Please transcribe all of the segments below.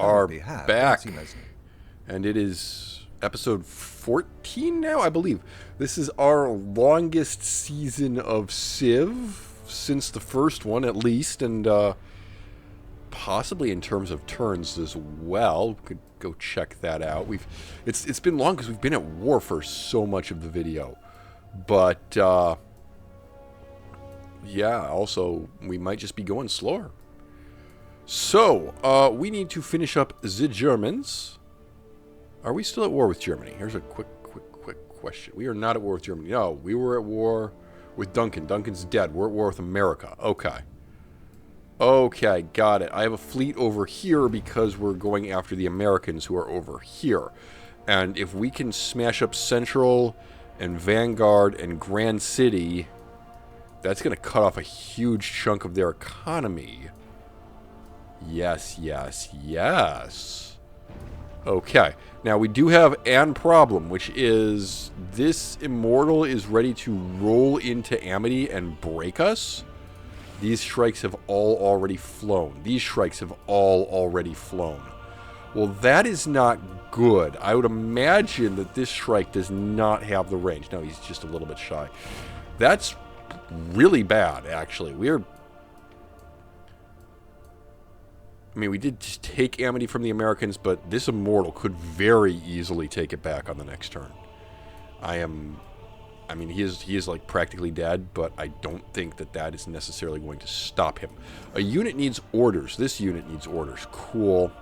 are they have. back, Don't seem as... and it is episode 14 now, I believe. This is our longest season of Civ since the first one, at least, and possibly in terms of turns as well. We could go check that out. It's been long because we've been at war for so much of the video, but yeah, also we might just be going slower. So we need to finish up the Germans. Are we still at war with Germany? Here's a quick question. We are not at war with Germany. No, we were at war with Duncan. Duncan's dead. We're at war with America. Okay. Okay, got it. I have a fleet over here because we're going after the Americans who are over here. And if we can smash up Central and Vanguard and Grand City, that's going to cut off a huge chunk of their economy. Yes, yes, yes. Okay. Now, we do have an problem, which is this Immortal is ready to roll into Amity and break us. These strikes have all already flown. These strikes have all already flown. Well, that is not good. I would imagine that this strike does not have the range. No, he's just a little bit shy. That's really bad, actually. We did just take Amity from the Americans, but this Immortal could very easily take it back on the next turn. He is like practically dead, but I don't think that is necessarily going to stop him. A unit needs orders. This unit needs orders. Cool.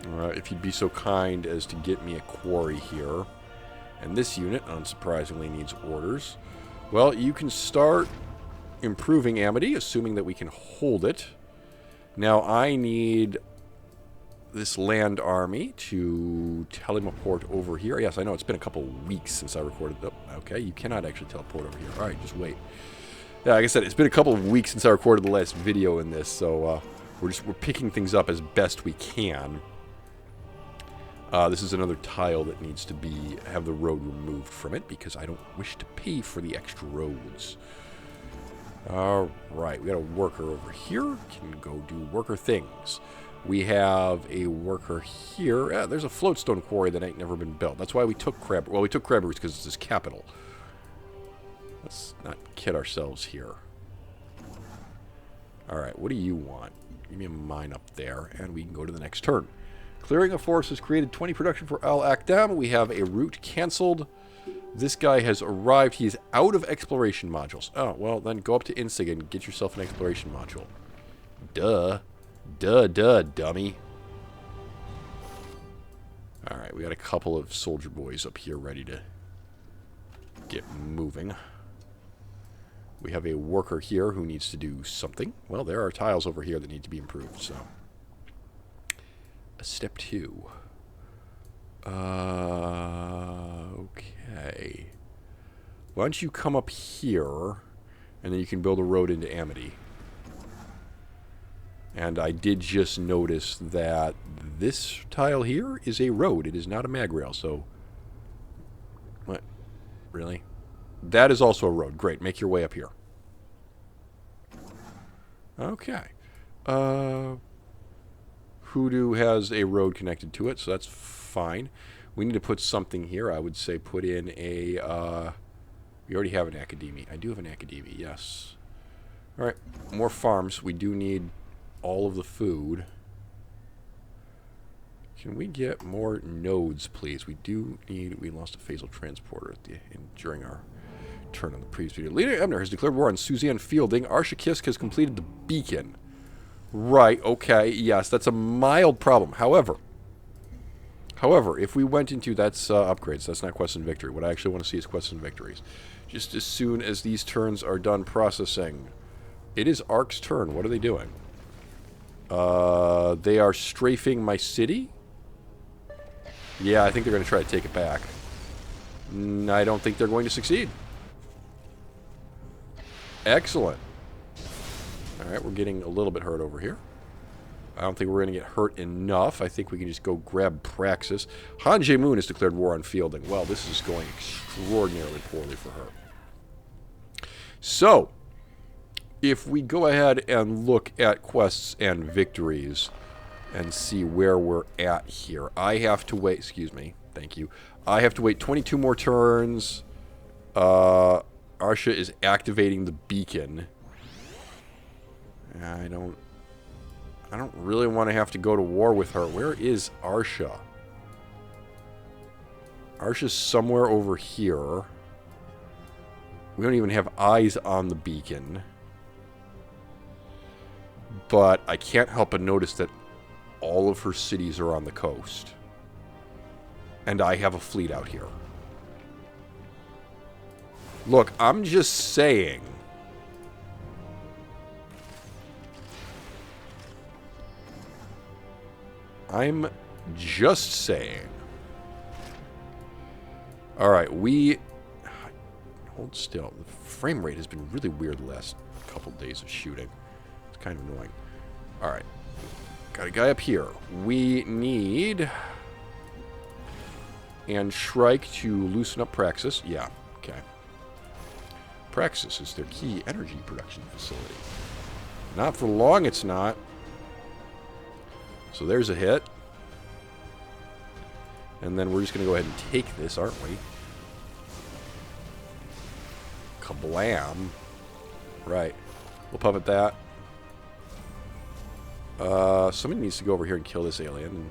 If you'd be so kind as to get me a quarry here. And this unit, unsurprisingly, needs orders. Well, you can start improving Amity, assuming that we can hold it. Now, I need this land army to teleport over here. Yes, I know it's been a couple weeks since I recorded. Oh, okay, you cannot actually teleport over here. All right, just wait. Yeah, like I said, it's been a couple of weeks since I recorded the last video in this, so we're picking things up as best we can. This is another tile that needs to have the road removed from it because I don't wish to pay for the extra roads. All right, we got a worker over here. Can go do worker things. We have a worker here. There's a floatstone quarry that ain't never been built. That's why we took Crab. Well, we took Crab Roots because it's his capital. Let's not kid ourselves here. All right, what do you want? Give me a mine up there, and we can go to the next turn. Clearing a forest has created 20 production for Al Akdam. We have a route canceled. This guy has arrived. He is out of exploration modules. Oh, well, then go up to Insig and get yourself an exploration module. Duh. Duh, dummy. Alright, we got a couple of soldier boys up here ready to get moving. We have a worker here who needs to do something. Well, there are tiles over here that need to be improved, so. Step 2. Okay. Why don't you come up here, and then you can build a road into Amity. And I did just notice that this tile here is a road. It is not a mag rail, so... What? Really? That is also a road. Great. Make your way up here. Okay. Hoodoo has a road connected to it, so that's fine. We need to put something here. I would say put in a... we already have an academy. I do have an academy, yes. Alright, more farms. We do need all of the food. Can we get more nodes, please? We do need... We lost a phasal transporter during our turn on the previous video. Leader Ebner has declared war on Suzanne Fielding. Arshakisk has completed the beacon. Right, okay, yes, that's a mild problem. However, if we went into... That's upgrades. That's not quests and victory. What I actually want to see is quests and victories. Just as soon as these turns are done processing. It is Ark's turn. What are they doing? They are strafing my city? Yeah, I think they're going to try to take it back. I don't think they're going to succeed. Excellent. Alright, we're getting a little bit hurt over here. I don't think we're going to get hurt enough. I think we can just go grab Praxis. Han Jae-moon has declared war on Fielding. Well, this is going extraordinarily poorly for her. So, if we go ahead and look at quests and victories, and see where we're at here. I have to wait. Excuse me. Thank you. I have to wait 22 more turns. Arsha is activating the beacon. I don't really want to have to go to war with her. Where is Arsha? Arsha's somewhere over here. We don't even have eyes on the beacon. But I can't help but notice that all of her cities are on the coast. And I have a fleet out here. Look, I'm just saying. I'm just saying. Alright, we... Hold still. The frame rate has been really weird the last couple days of shooting. It's kind of annoying. Alright. Got a guy up here. We need... And Shrike to loosen up Praxis. Yeah, okay. Praxis is their key energy production facility. Not for long, it's not. So there's a hit. And then we're just going to go ahead and take this, aren't we? Kablam. Right. We'll puppet that. Somebody needs to go over here and kill this alien.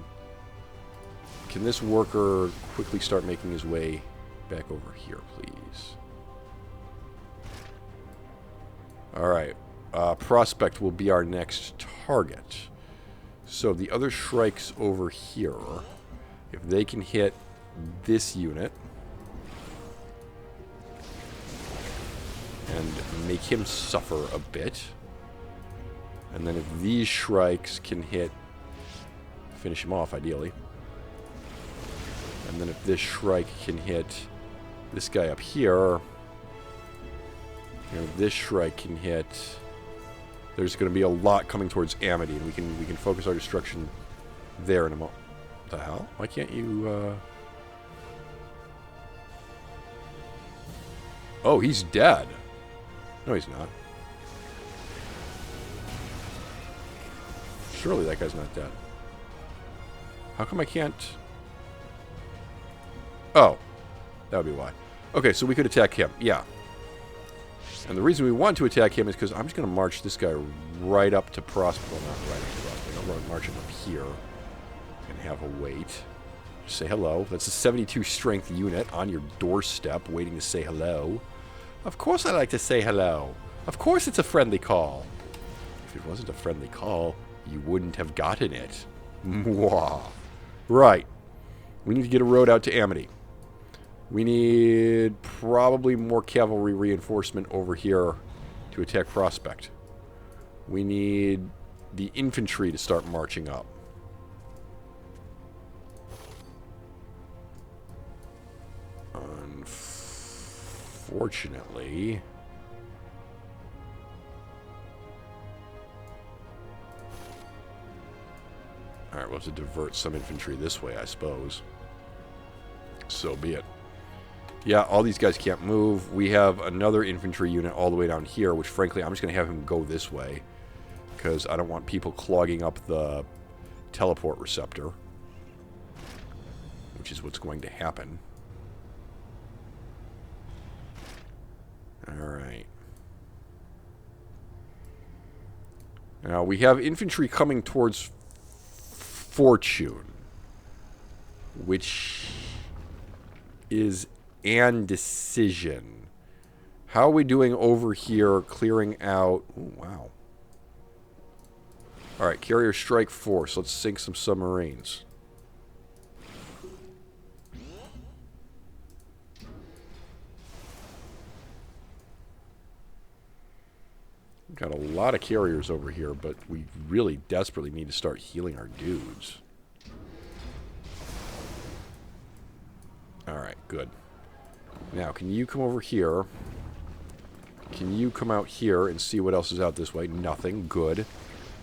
Can this worker quickly start making his way back over here, please? Alright. Prospect will be our next target. So the other Shrikes over here, if they can hit this unit and make him suffer a bit, and then if these Shrikes can hit, finish him off ideally, and then if this Shrike can hit this guy up here, and if this Shrike can hit, there's going to be a lot coming towards Amity, and we can focus our destruction there in a moment. What the hell? Why can't you, Oh, he's dead. No, he's not. Surely that guy's not dead. How come I can't... Oh. That would be why. Okay, so we could attack him. Yeah. And the reason we want to attack him is because I'm just going to march this guy right up to Prospect. Well, not right up to Prospect. I'll march him up here and have a wait. Just say hello. That's a 72 strength unit on your doorstep waiting to say hello. Of course I like to say hello. Of course it's a friendly call. If it wasn't a friendly call, you wouldn't have gotten it. Mwah. Right. We need to get a road out to Amity. We need probably more cavalry reinforcement over here to attack Prospect. We need the infantry to start marching up. Unfortunately... Alright, we'll have to divert some infantry this way, I suppose. So be it. Yeah, all these guys can't move. We have another infantry unit all the way down here, which frankly, I'm just going to have him go this way. Because I don't want people clogging up the teleport receptor. Which is what's going to happen. Alright. Now, we have infantry coming towards Fortune, which is an decision. How are we doing over here clearing out... Ooh, wow. Alright, carrier strike force. Let's sink some submarines. Got a lot of carriers over here, but we really desperately need to start healing our dudes. Alright, good. Now, can you come over here? Can you come out here and see what else is out this way? Nothing. Good.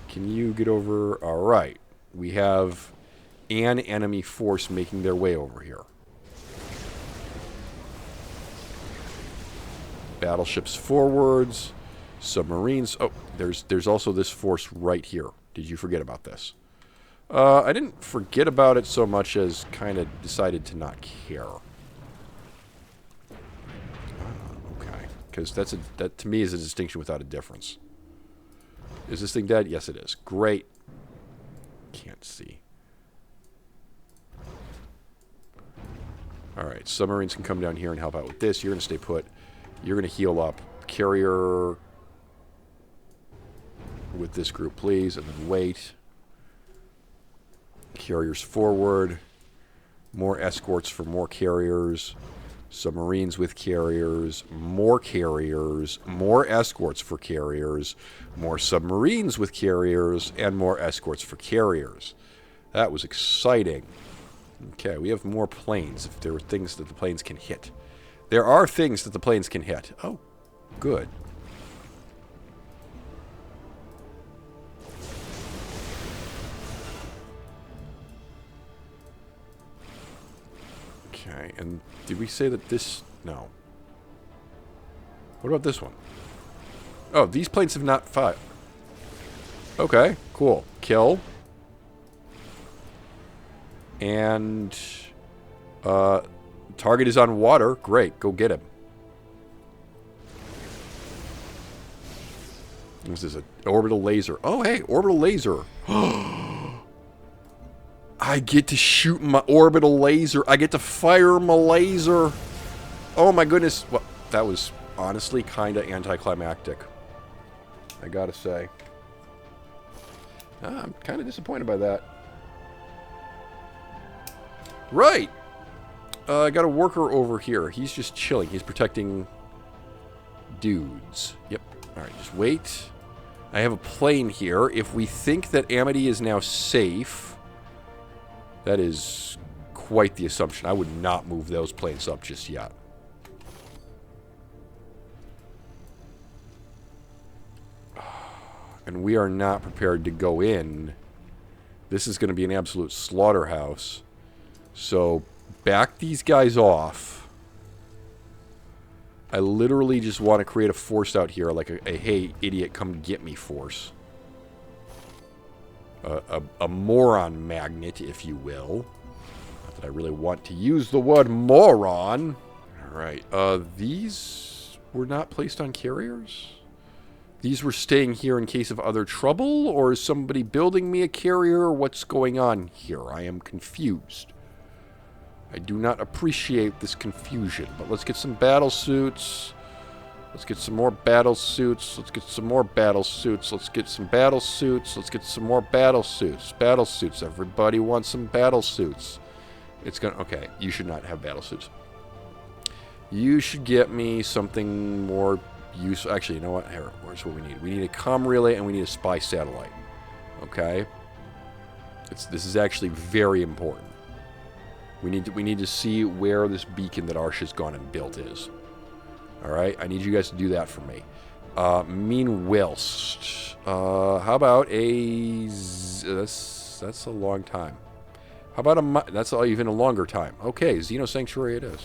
Can you get over... Alright. We have an enemy force making their way over here. Battleships forwards. Submarines. Oh, there's also this force right here. Did you forget about this? I didn't forget about it so much as kind of decided to not care. Okay, because that to me is a distinction without a difference. Is this thing dead? Yes, it is. Great. Can't see. Alright, submarines can come down here and help out with this. You're going to stay put. You're going to heal up. Carrier with this group, please, and then wait. Carriers forward. More escorts for more carriers. Submarines with carriers. More escorts for carriers. More submarines with carriers. And more escorts for carriers. That was exciting. Okay, we have more planes if there are things that the planes can hit. There are things that the planes can hit. Oh, good. Okay, and did we say that this... No. What about this one? Oh, these planes have not fired. Okay, cool. Kill. And... target is on water. Great, go get him. This is an orbital laser. Oh, hey, orbital laser. I get to shoot my orbital laser. I get to fire my laser. Oh my goodness. Well, that was honestly kind of anticlimactic, I gotta say. I'm kind of disappointed by that. Right. I got a worker over here. He's just chilling. He's protecting dudes. Yep. Alright, just wait. I have a plane here. If we think that Amity is now safe, that is quite the assumption. I would not move those planes up just yet. And we are not prepared to go in. This is going to be an absolute slaughterhouse. So, back these guys off. I literally just want to create a force out here, like a hey, idiot, come get me force. A moron magnet, if you will. Not that I really want to use the word moron. Alright, these were not placed on carriers? These were staying here in case of other trouble? Or is somebody building me a carrier? What's going on here? I am confused. I do not appreciate this confusion. But let's get some battle suits. Let's get some more battle suits. Let's get some more battle suits. Let's get some battle suits. Let's get some more battle suits. Battle suits. Everybody wants some battle suits. It's gonna... Okay, you should not have battle suits. You should get me something more useful. Actually, you know what? Here, here's what we need. We need a comm relay and we need a spy satellite. Okay? This is actually very important. We need to see where this beacon that Arsh has gone and built is. Alright? I need you guys to do that for me. Meanwhilst, how about a... That's a long time. How about a... That's even a longer time. Okay, Xeno Sanctuary it is.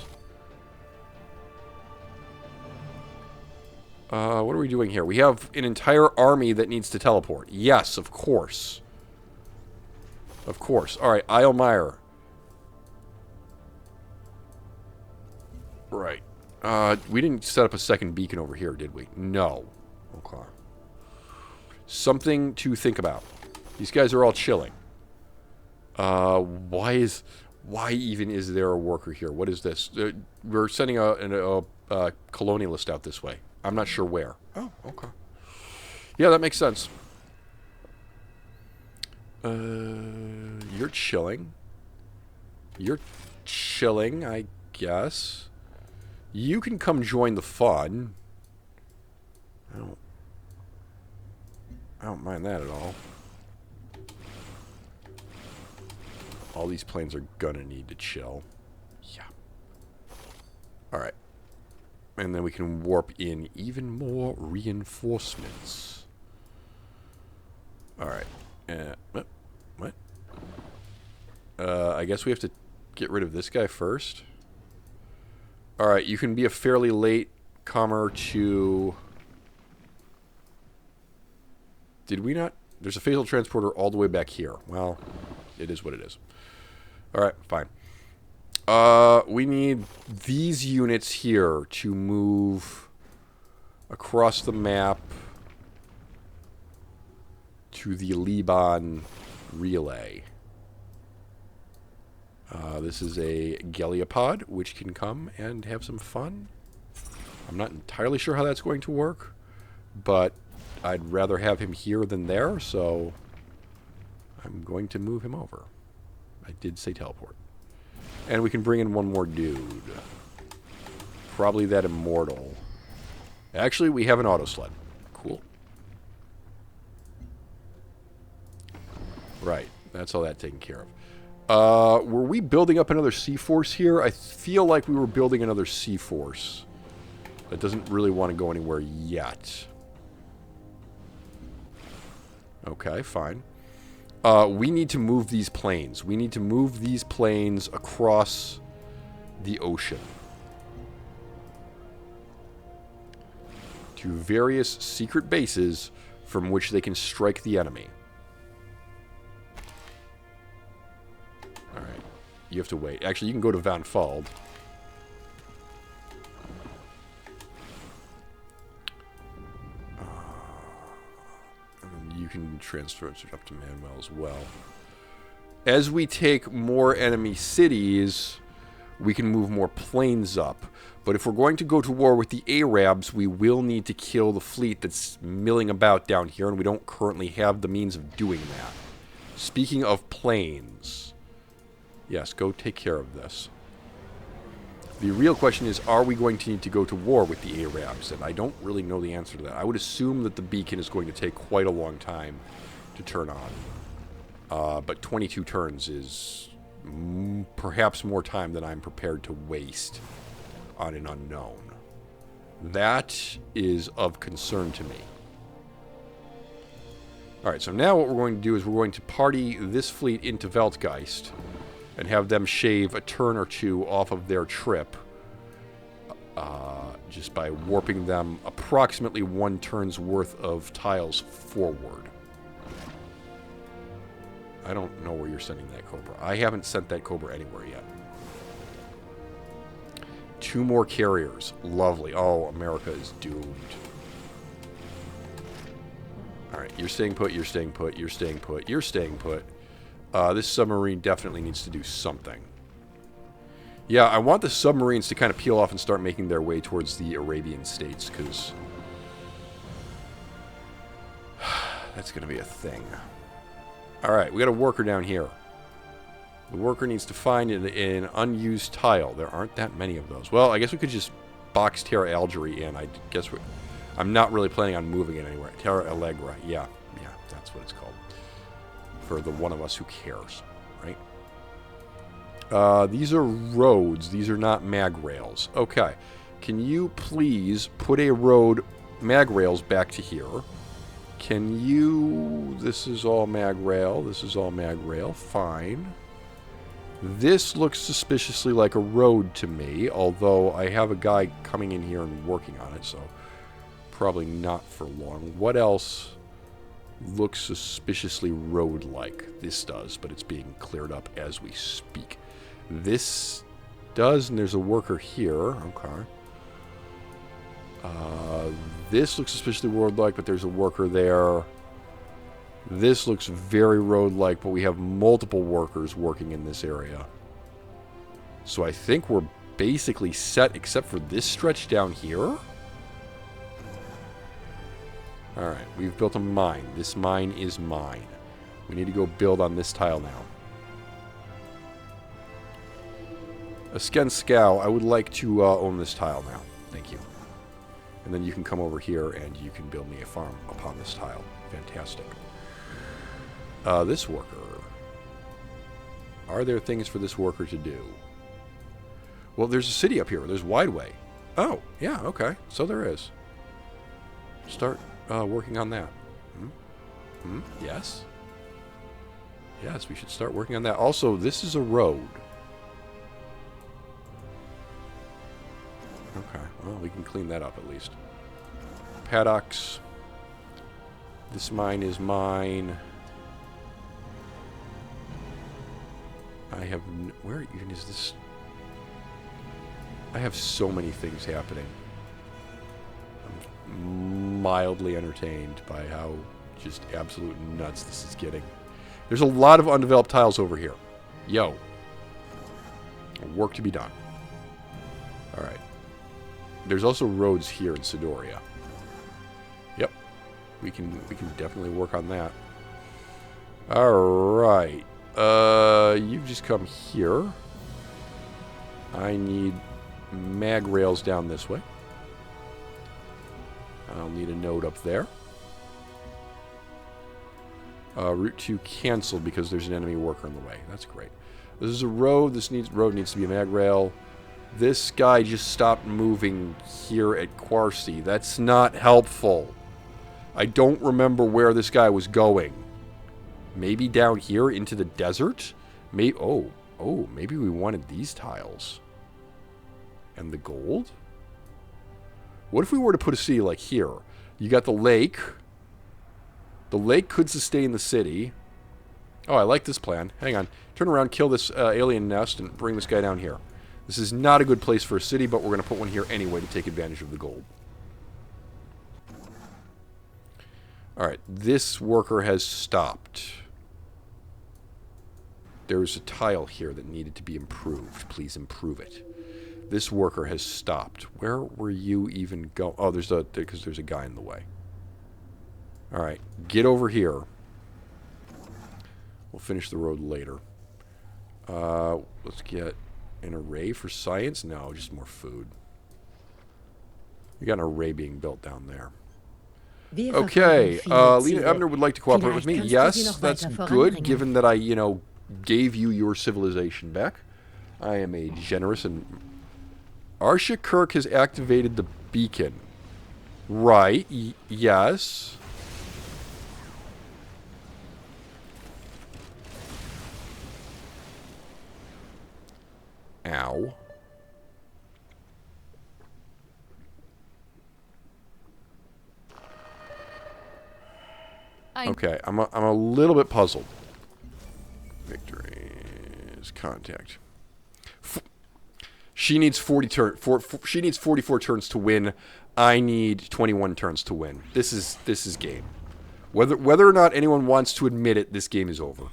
What are we doing here? We have an entire army that needs to teleport. Yes, of course. Of course. Alright, Islemeyer. Right. We didn't set up a second beacon over here, did we? No. Okay. Something to think about. These guys are all chilling. Why even is there a worker here? What is this? We're sending a colonialist out this way. I'm not sure where. Oh, okay. Yeah, that makes sense. You're chilling. You're chilling, I guess. You can come join the fun. I don't mind that at all. All these planes are gonna need to chill. Yeah. Alright. And then we can warp in even more reinforcements. Alright. What? I guess we have to get rid of this guy first. Alright, you can be a fairly late comer to... Did we not... There's a phasal transporter all the way back here. Well, it is what it is. All right, fine. We need these units here to move across the map to the Liban relay. This is a Galeopod, which can come and have some fun. I'm not entirely sure how that's going to work, but I'd rather have him here than there, so I'm going to move him over. I did say teleport. And we can bring in one more dude. Probably that immortal. Actually, we have an auto sled. Cool. Right. That's all that taken care of. Were we building up another C-Force here? I feel like we were building another C-Force. That doesn't really want to go anywhere yet. Okay, fine. We need to move these planes. We need to move these planes across the ocean to various secret bases from which they can strike the enemy. Alright. You have to wait. Actually, you can go to Van Fald. You can transfer it up to Manuel as well. As we take more enemy cities, we can move more planes up. But if we're going to go to war with the Arabs, we will need to kill the fleet that's milling about down here, and we don't currently have the means of doing that. Speaking of planes, yes, go take care of this. The real question is, are we going to need to go to war with the Arabs? And I don't really know the answer to that. I would assume that the beacon is going to take quite a long time to turn on. But 22 turns is perhaps more time than I'm prepared to waste on an unknown. That is of concern to me. Alright, so now what we're going to do is we're going to party this fleet into Weltgeist and have them shave a turn or two off of their trip just by warping them approximately 1 turn's worth of tiles forward. I don't know where you're sending that Cobra. I haven't sent that Cobra anywhere yet. 2 more carriers. Lovely. Oh, America is doomed. Alright, you're staying put, you're staying put, you're staying put, you're staying put. This submarine definitely needs to do something. Yeah, I want the submarines to kind of peel off and start making their way towards the Arabian states, because that's going to be a thing. Alright, we got a worker down here. The worker needs to find an unused tile. There aren't that many of those. Well, I guess we could just box Terra Algerie in. I guess I'm not really planning on moving it anywhere. Terra Allegra, yeah, that's what it's called. For the one of us who cares, right? These are roads. These are not mag rails. Okay. Can you please put a road mag rails back to here? Can you... This is all mag rail. This is all mag rail. Fine. This looks suspiciously like a road to me, although I have a guy coming in here and working on it, so probably not for long. What else looks suspiciously road-like? This does, but it's being cleared up as we speak. This does, and there's a worker here. Okay. This looks suspiciously road-like, but there's a worker there. This looks very road-like, but we have multiple workers working in this area. So I think we're basically set, except for this stretch down here. Alright, we've built a mine. This mine is mine. We need to go build on this tile now. Scow, I would like to own this tile now. Thank you. And then you can come over here and you can build me a farm upon this tile. Fantastic. This worker. Are there things for this worker to do? Well, there's a city up here. There's Wideway. Oh, yeah, okay. So there is. Start working on that. Yes? Yes, we should start working on that. Also, this is a road. Okay, well, we can clean that up at least. Paddocks. This mine is mine. I have... Where even is this? I have so many things happening. I'm mildly entertained by how just absolute nuts this is getting. There's a lot of undeveloped tiles over here. Yo. Work to be done. Alright. There's also roads here in Sidoria. Yep. We can definitely work on that. Alright. You just come here. I need mag rails down this way. I'll need a node up there. Route 2 canceled because there's an enemy worker in the way. That's great. This is a road. This road needs to be a mag rail. This guy just stopped moving here at Quarcy. That's not helpful. I don't remember where this guy was going. Maybe down here into the desert? Maybe, oh, maybe we wanted these tiles. And the gold? What if we were to put a city like here? You got the lake. The lake could sustain the city. Oh, I like this plan. Hang on. Turn around, kill this alien nest, and bring this guy down here. This is not a good place for a city, but we're going to put one here anyway to take advantage of the gold. Alright, this worker has stopped. There's a tile here that needed to be improved. Please improve it. This worker has stopped. Where were you even going? Oh, because there's a guy in the way. Alright, get over here. We'll finish the road later. Let's get an array for science. No, just more food. We got an array being built down there. Okay, Lena Ebner would like to cooperate with me. Yes, that's good, given that I, gave you your civilization back. I am a generous and... Arsha Kirk has activated the beacon. Right, yes. Ow. Okay, I'm a little bit puzzled. Victory is contact. She needs she needs 44 turns to win. I need 21 turns to win. This is game. Whether or not anyone wants to admit it, this game is over.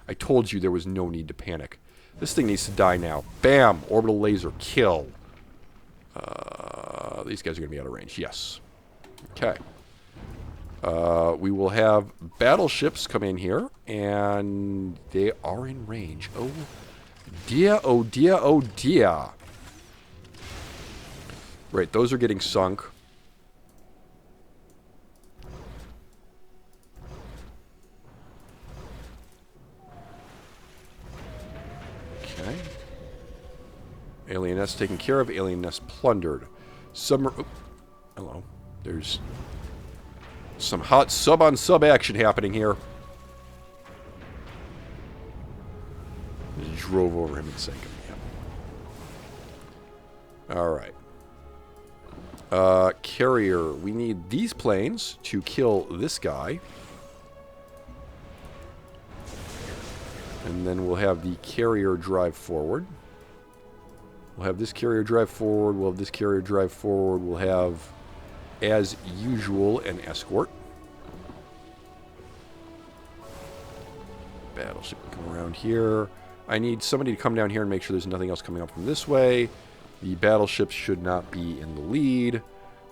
I told you there was no need to panic. This thing needs to die now. Bam! Orbital laser kill. These guys are going to be out of range. Yes. Okay. We will have battleships come in here, and they are in range. Oh dear, oh dear, oh dear. Right, those are getting sunk. Okay. Alien nest taken care of. Alien nest plundered. Oh, hello. There's some hot sub-on-sub action happening here. Just drove over him and sank him. Yeah. Alright. Carrier. We need these planes to kill this guy. And then we'll have the carrier drive forward. We'll have this carrier drive forward. We'll have this carrier drive forward. We'll have, as usual, an escort. Battleship can come around here. I need somebody to come down here and make sure there's nothing else coming up from this way. The battleships should not be in the lead.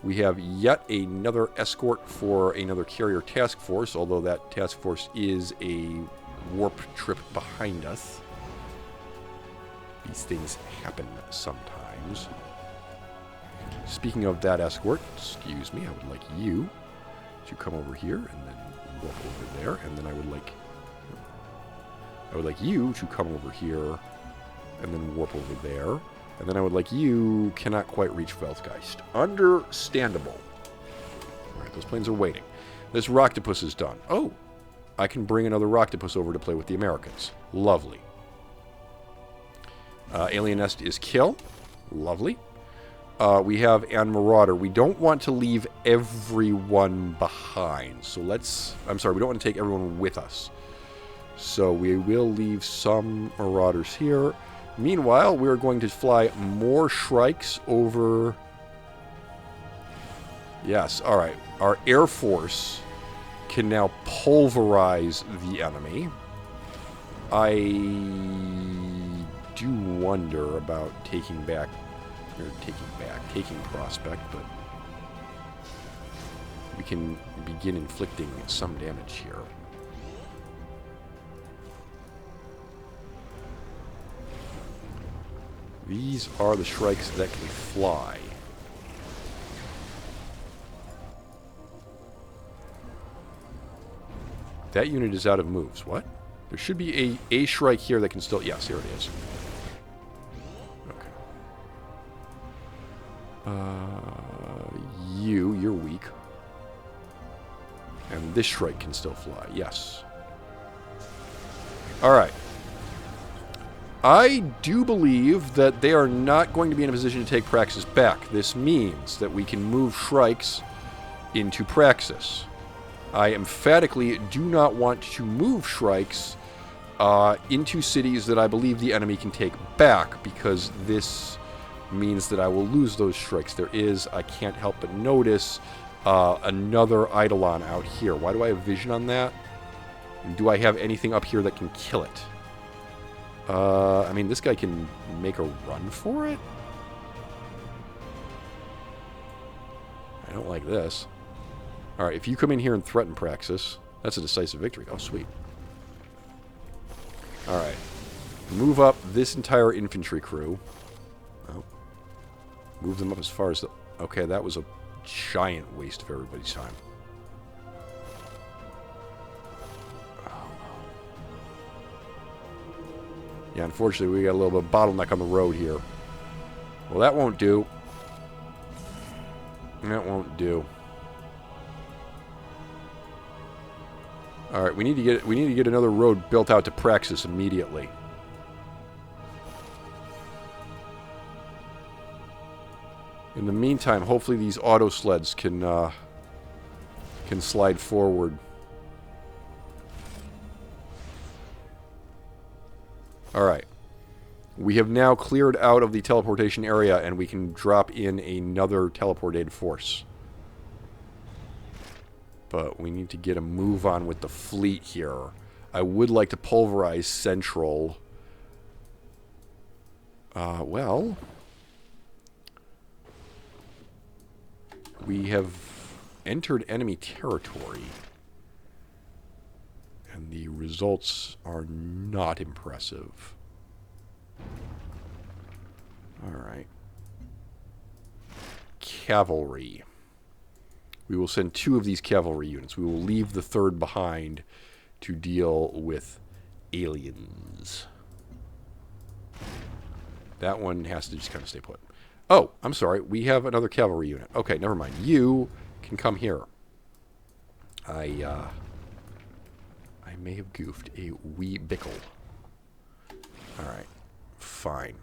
We have yet another escort for another carrier task force, although that task force is a warp trip behind us. These things happen sometimes. Speaking of that escort, excuse me, I would like you to come over here and then warp over there, and then I would like you to come over here and then warp over there. And then I would like you cannot quite reach Veltgeist. Understandable. Alright, those planes are waiting. This Roctopus is done. Oh, I can bring another Roctopus over to play with the Americans. Lovely. Alien Nest is kill. Lovely. We have An Marauder. We don't want to leave everyone behind. So let's... I'm sorry, we don't want to take everyone with us. So we will leave some Marauders here. Meanwhile, we're going to fly more Shrikes over... Yes, alright. Our Air Force can now pulverize the enemy. I do wonder about taking Prospect, but we can begin inflicting some damage here. These are the Shrikes that can fly. That unit is out of moves. What? There should be a Shrike here that can still... Yes, here it is. Okay. You're weak. And this Shrike can still fly. Yes. Alright. I do believe that they are not going to be in a position to take Praxis back. This means that we can move Shrikes into Praxis. I emphatically do not want to move Shrikes into cities that I believe the enemy can take back, because this means that I will lose those Shrikes. There is, I can't help but notice, another Eidolon out here. Why do I have vision on that? And do I have anything up here that can kill it? I mean, this guy can make a run for it? I don't like this. Alright, if you come in here and threaten Praxis, that's a decisive victory. Oh, sweet. Alright. Move up this entire infantry crew. Oh. Move them up as far as the... Okay, that was a giant waste of everybody's time. Yeah, unfortunately, we got a little bit of bottleneck on the road here. Well, that won't do. That won't do. All right, we need to get another road built out to Praxis immediately. In the meantime, hopefully these auto sleds can slide forward. Alright. We have now cleared out of the teleportation area, and we can drop in another teleported force. But we need to get a move on with the fleet here. I would like to pulverize Central. Well... We have entered enemy territory. And the results are not impressive. Alright. Cavalry. We will send 2 of these cavalry units. We will leave the 3rd behind to deal with aliens. That one has to just kind of stay put. Oh, I'm sorry. We have another cavalry unit. Okay, never mind. You can come here. I may have goofed a wee bickle. Alright. Fine.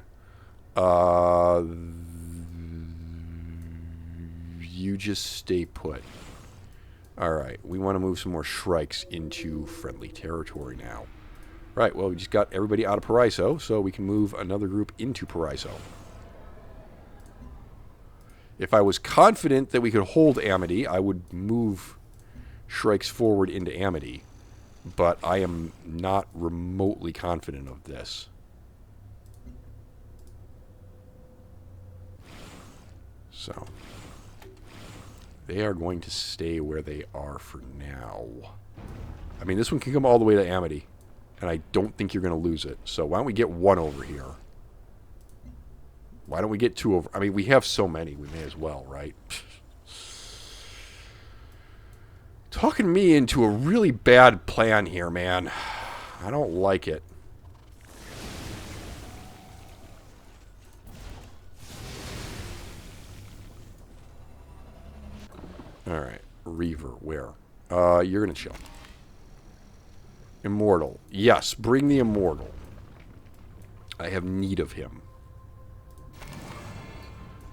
You just stay put. Alright. We want to move some more Shrikes into friendly territory now. Right, well, we just got everybody out of Paraiso, so we can move another group into Paraiso. If I was confident that we could hold Amity, I would move Shrikes forward into Amity. But I am not remotely confident of this. So, they are going to stay where they are for now. I mean, this one can come all the way to Amity, and I don't think you're going to lose it. So why don't we get 1 over here? Why don't we get 2 over? I mean, we have so many, we may as well, right? Talking me into a really bad plan here, man. I don't like it. Alright. Reaver, where? You're gonna chill. Immortal. Yes, bring the Immortal. I have need of him.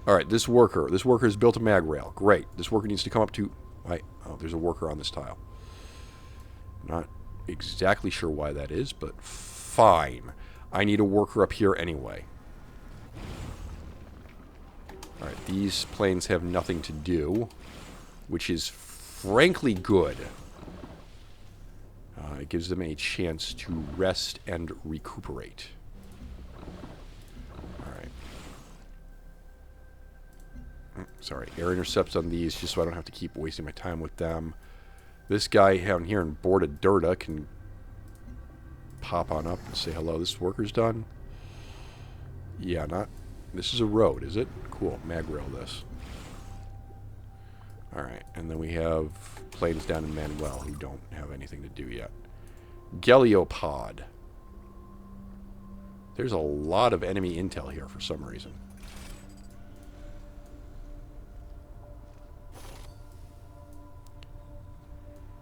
Alright, this worker. This worker has built a mag rail. Great. This worker needs to come up to... Oh, there's a worker on this tile. Not exactly sure why that is, but fine. I need a worker up here anyway. Alright, these planes have nothing to do, which is frankly good. It gives them a chance to rest and recuperate. Alright. Sorry, air intercepts on these just so I don't have to keep wasting my time with them. This guy down here in Borda Dirta can pop on up and say hello. This worker's done. Yeah, not... This is a road, is it? Cool. Mag rail this. Alright, and then we have planes down in Manuel who don't have anything to do yet. Geliopod. There's a lot of enemy intel here for some reason.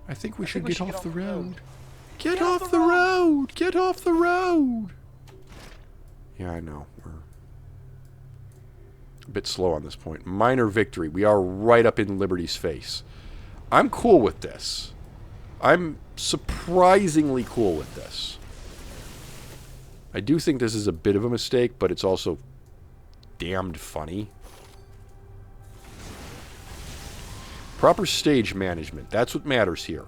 I think we should get off the road. Get off the road! Get off the road! Yeah, I know. We're a bit slow on this point. Minor victory. We are right up in Liberty's face. I'm cool with this. I'm surprisingly cool with this. I do think this is a bit of a mistake, but it's also damned funny. Proper stage management. That's what matters here.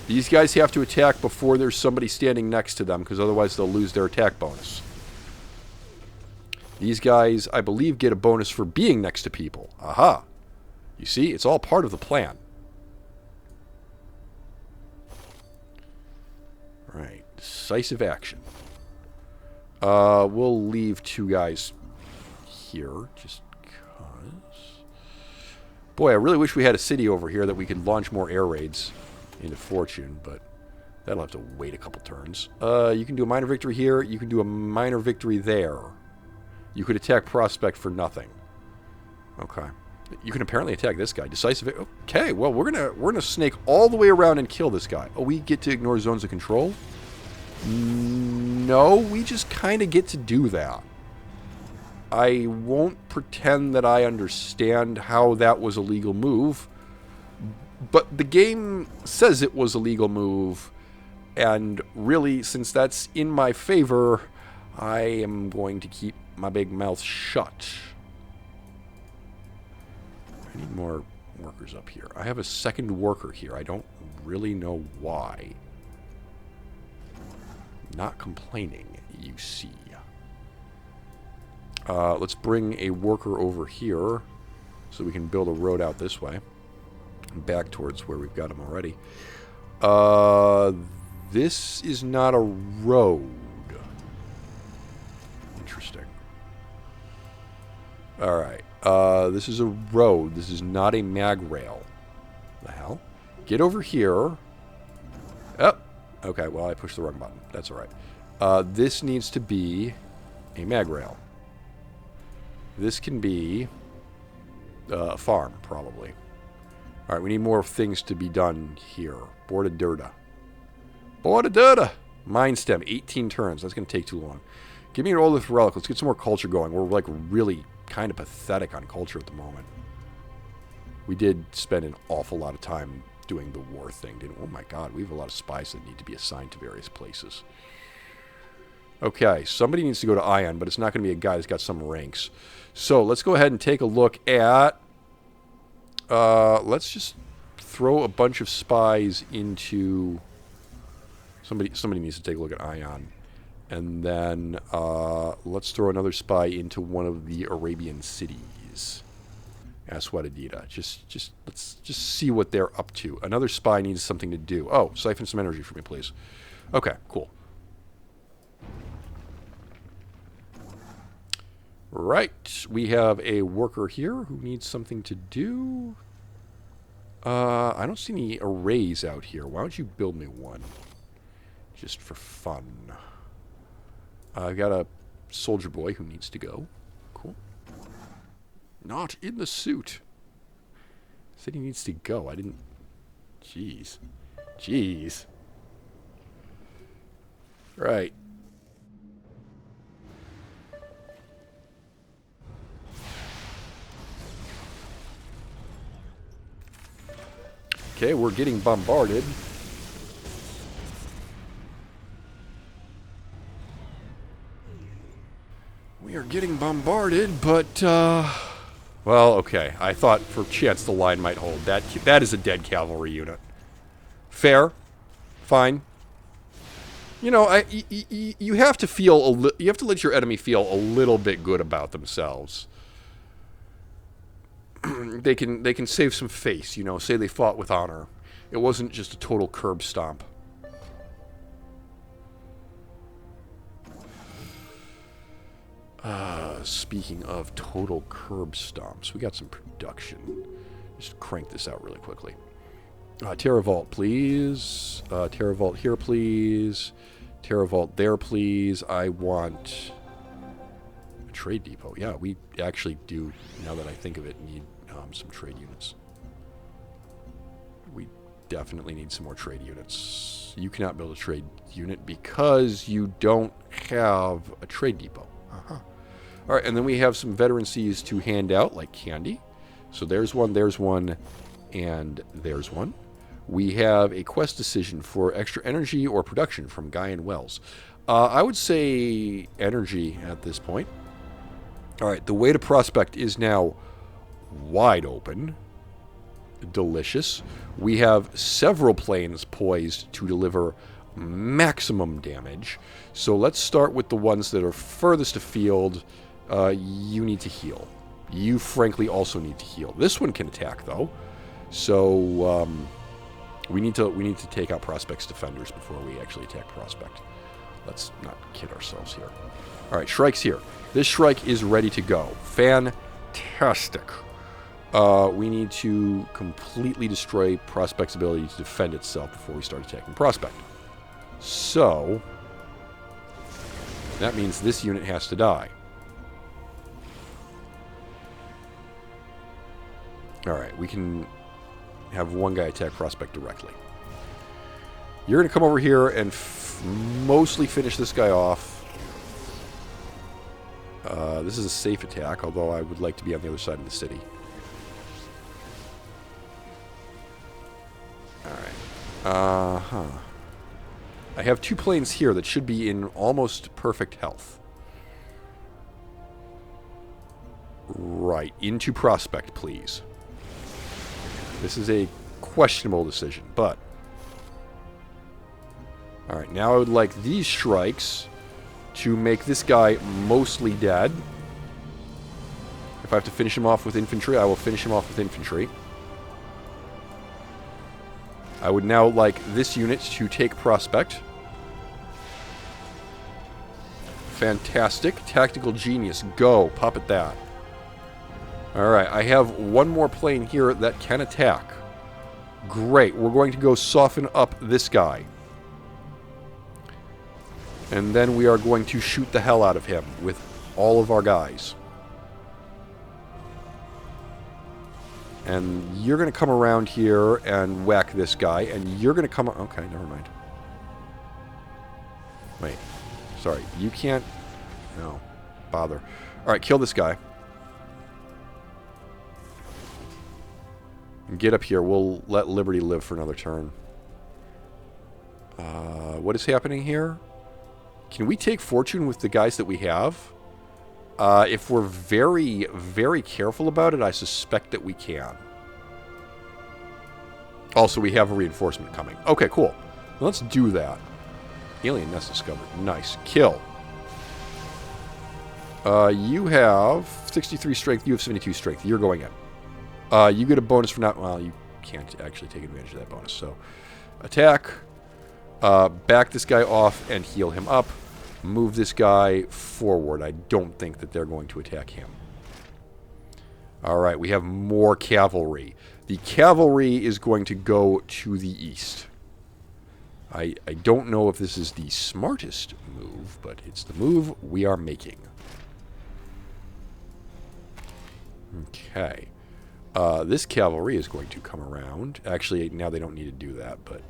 These guys have to attack before there's somebody standing next to them, because otherwise they'll lose their attack bonus. These guys, I believe, get a bonus for being next to people. Aha. You see, it's all part of the plan. Right. Decisive action. We'll leave 2 guys here, just because. Boy, I really wish we had a city over here that we could launch more air raids into Fortune, but that'll have to wait a couple turns. You can do a minor victory here. You can do a minor victory there. You could attack Prospect for nothing. Okay. You can apparently attack this guy. Decisive. Okay, well, we're gonna snake all the way around and kill this guy. Oh, we get to ignore zones of control? No, we just kind of get to do that. I won't pretend that I understand how that was a legal move, but the game says it was a legal move, and really, since that's in my favor, I am going to keep my big mouth shut. I need more workers up here. I have a second worker here. I don't really know why. Not complaining, you see. Let's bring a worker over here so we can build a road out this way. Back towards where we've got them already. This is not a road. Interesting. Alright. This is a road. This is not a mag rail. The hell? Get over here. Oh. Okay, well, I pushed the wrong button. That's alright. This needs to be a mag rail. This can be a farm, probably. Alright, we need more things to be done here. Borda Dirta. Borda Dirta! Mine stem, 18 turns. That's going to take too long. Give me an Olith Relic. Let's get some more culture going. We're, like, really kind of pathetic on culture at the moment. We did spend an awful lot of time doing the war thing, didn't we? Oh my god, we have a lot of spies that need to be assigned to various places. Okay, somebody needs to go to Ion, but it's not going to be a guy that's got some ranks. So, let's go ahead and take a look at... let's just throw a bunch of spies into... Somebody needs to take a look at Ion. And then, let's throw another spy into one of the Arabian cities. Aswadadita. Let's just see what they're up to. Another spy needs something to do. Oh, siphon some energy for me, please. Okay, cool. Right. We have a worker here who needs something to do. I don't see any arrays out here. Why don't you build me one? Just for fun. I've got a soldier boy who needs to go. Cool. Not in the suit. Said he needs to go. I didn't... Jeez. Jeez. Right. Okay, we're getting bombarded. We are getting bombarded, but, well, okay. I thought for chance the line might hold. That is a dead cavalry unit. Fair. Fine. You know, you have to feel you have to let your enemy feel a little bit good about themselves. They can save some face, you know, say they fought with honor. It wasn't just a total curb stomp. Speaking of total curb stomps, we got some production. Just crank this out really quickly. Terravault, please. Terravault here, please. Terravault there, please. I want a trade depot. Yeah, we actually do, now that I think of it, need some trade units. We definitely need some more trade units. You cannot build a trade unit because you don't have a trade depot. All right, and then we have some veterancies to hand out, like candy. So there's one, and there's one. We have a quest decision for extra energy or production from Guy and Wells. I would say energy at this point. All right, the way to prospect is now wide open. Delicious. We have several planes poised to deliver maximum damage. So let's start with the ones that are furthest afield. You need to heal. You, frankly, also need to heal. This one can attack, though. So, we need to take out Prospect's defenders before we actually attack Prospect. Let's not kid ourselves here. All right, Shrike's here. This Shrike is ready to go. Fantastic. We need to completely destroy Prospect's ability to defend itself before we start attacking Prospect. So, that means this unit has to die. Alright, we can have one guy attack Prospect directly. You're going to come over here and mostly finish this guy off. This is a safe attack, although I would like to be on the other side of the city. Alright. I have two planes here that should be in almost perfect health. Right, into Prospect, please. This is a questionable decision, but... Alright, now I would like these Shrikes to make this guy mostly dead. If I have to finish him off with infantry, I will finish him off with infantry. I would now like this unit to take Prospect. Fantastic. Tactical genius. Go. Pop at that. Alright, I have one more plane here that can attack. Great. We're going to go soften up this guy. And then we are going to shoot the hell out of him with all of our guys. And you're going to come around here and whack this guy. And you're going to come... Okay, never mind. Wait. Sorry. You can't... No. Bother. Alright, kill this guy. Get up here. We'll let Liberty live for another turn. What is happening here? Can we take Fortune with the guys that we have? If we're very, very careful about it, I suspect that we can. Also, we have a reinforcement coming. Okay, cool. Let's do that. Alien nest discovered. Nice. Kill. You have 63 strength. You have 72 strength. You're going in. You get a bonus for not... Well, you can't actually take advantage of that bonus. So, attack. Back this guy off and heal him up. Move this guy forward. I don't think that they're going to attack him. Alright, we have more cavalry. The cavalry is going to go to the east. I don't know if this is the smartest move, but it's the move we are making. Okay. This cavalry is going to come around. Actually, now they don't need to do that, but...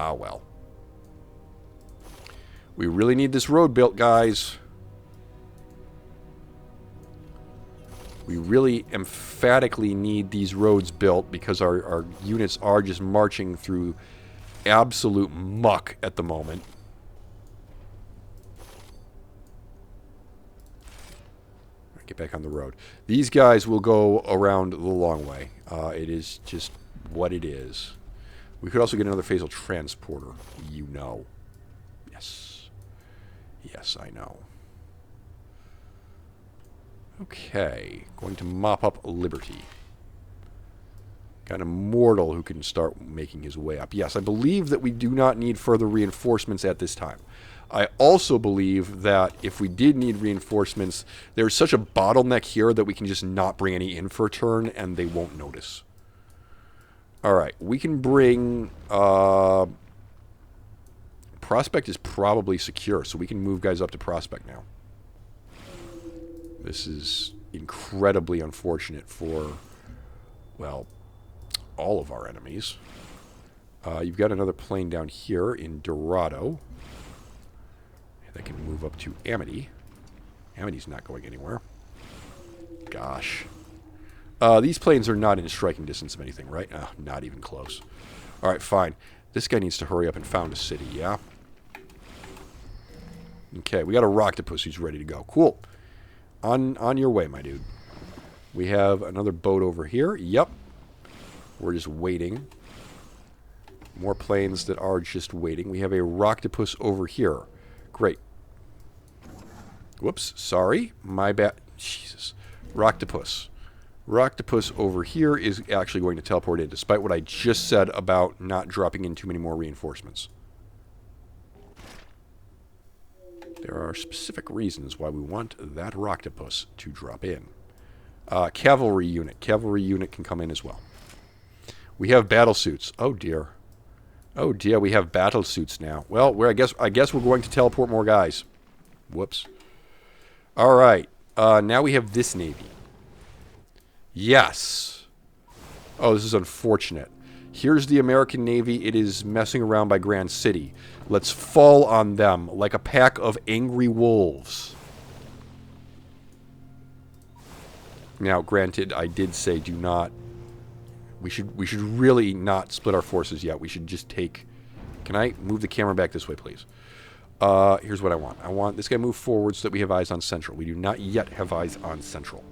Ah, well. We really need this road built, guys. We really emphatically need these roads built because our units are just marching through absolute muck at the moment. Get back on the road. These guys will go around the long way. It is just what it is. We could also get another phasal transporter. You know. Yes. Yes, I know. Okay. Going to mop up Liberty. Got an immortal who can start making his way up. Yes, I believe that we do not need further reinforcements at this time. I also believe that if we did need reinforcements, there's such a bottleneck here that we can just not bring any in for a turn and they won't notice. Alright, we can bring... Prospect is probably secure, so we can move guys up to Prospect now. This is incredibly unfortunate for, well, all of our enemies. You've got another plane down here in Dorado. That can move up to Amity. Amity's not going anywhere. Gosh. These planes are not in striking distance of anything, right? Not even close. Alright, fine. This guy needs to hurry up and found a city, yeah? Okay, we got a Rocktopus who's ready to go. Cool. On your way, my dude. We have another boat over here. Yep. We're just waiting. More planes that are just waiting. We have a Rocktopus over here. Great. Whoops, sorry. My bad. Jesus. Rocktopus. Rocktopus over here is actually going to teleport in, despite what I just said about not dropping in too many more reinforcements. There are specific reasons why we want that Rocktopus to drop in. Cavalry unit. Cavalry unit can come in as well. We have battle suits. Oh dear. Oh dear, we have battle suits now. Well, I guess we're going to teleport more guys. Whoops. Alright. Now we have this navy. Yes. Oh, this is unfortunate. Here's the American Navy. It is messing around by Grand City. Let's fall on them like a pack of angry wolves. Now, granted, I did say do not... We should really not split our forces yet. We should just take... Can I move the camera back this way, please? Here's what I want. I want this guy to move forward so that we have eyes on Central. We do not yet have eyes on Central.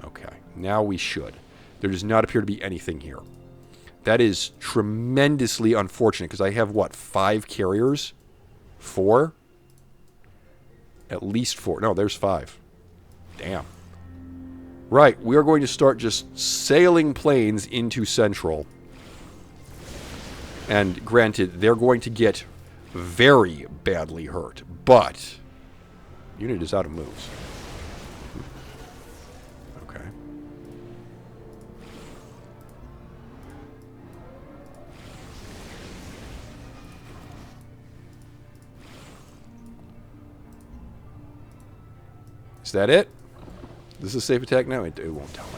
Okay. Now we should. There does not appear to be anything here. That is tremendously unfortunate because I have, what, 5 carriers? 4? At least 4. No, there's 5. Damn. Right, we are going to start just sailing planes into Central. And granted, they're going to get very badly hurt. But, unit is out of moves. Okay. Is that it? This is a safe attack now? It won't tell me.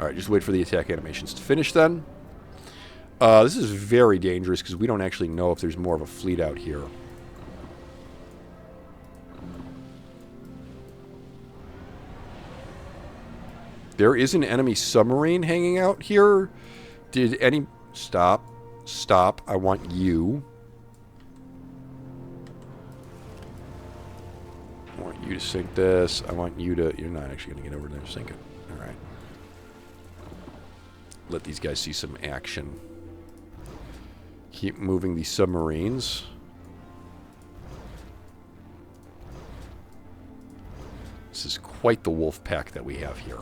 Alright, just wait for the attack animations to finish then. This is very dangerous because we don't actually know if there's more of a fleet out here. There is an enemy submarine hanging out here. Did any... Stop. Stop. I want you. I want you to sink this. I want you to... You're not actually going to get over there and sink it. Alright. Let these guys see some action. Keep moving these submarines. This is quite the wolf pack that we have here.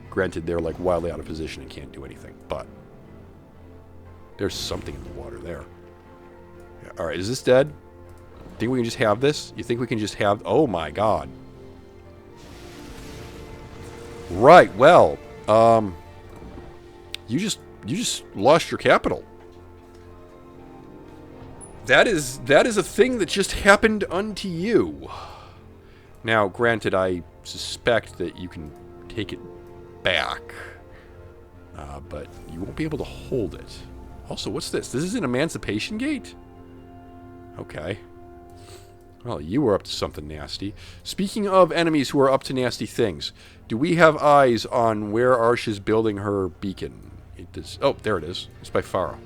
Granted, they're like wildly out of position and can't do anything, but there's something in the water there. Yeah, alright, is this dead? Think we can just have this? You think we can just have... Oh my god. Right, well, you just lost your capital. That is a thing that just happened unto you. Now, granted, I suspect that you can take it back, but you won't be able to hold it. Also, what's this? This is an Emancipation Gate? Okay. Well, you were up to something nasty. Speaking of enemies who are up to nasty things, do we have eyes on where Arsh is building her beacon? It does. Oh, there it is. It's by Farah.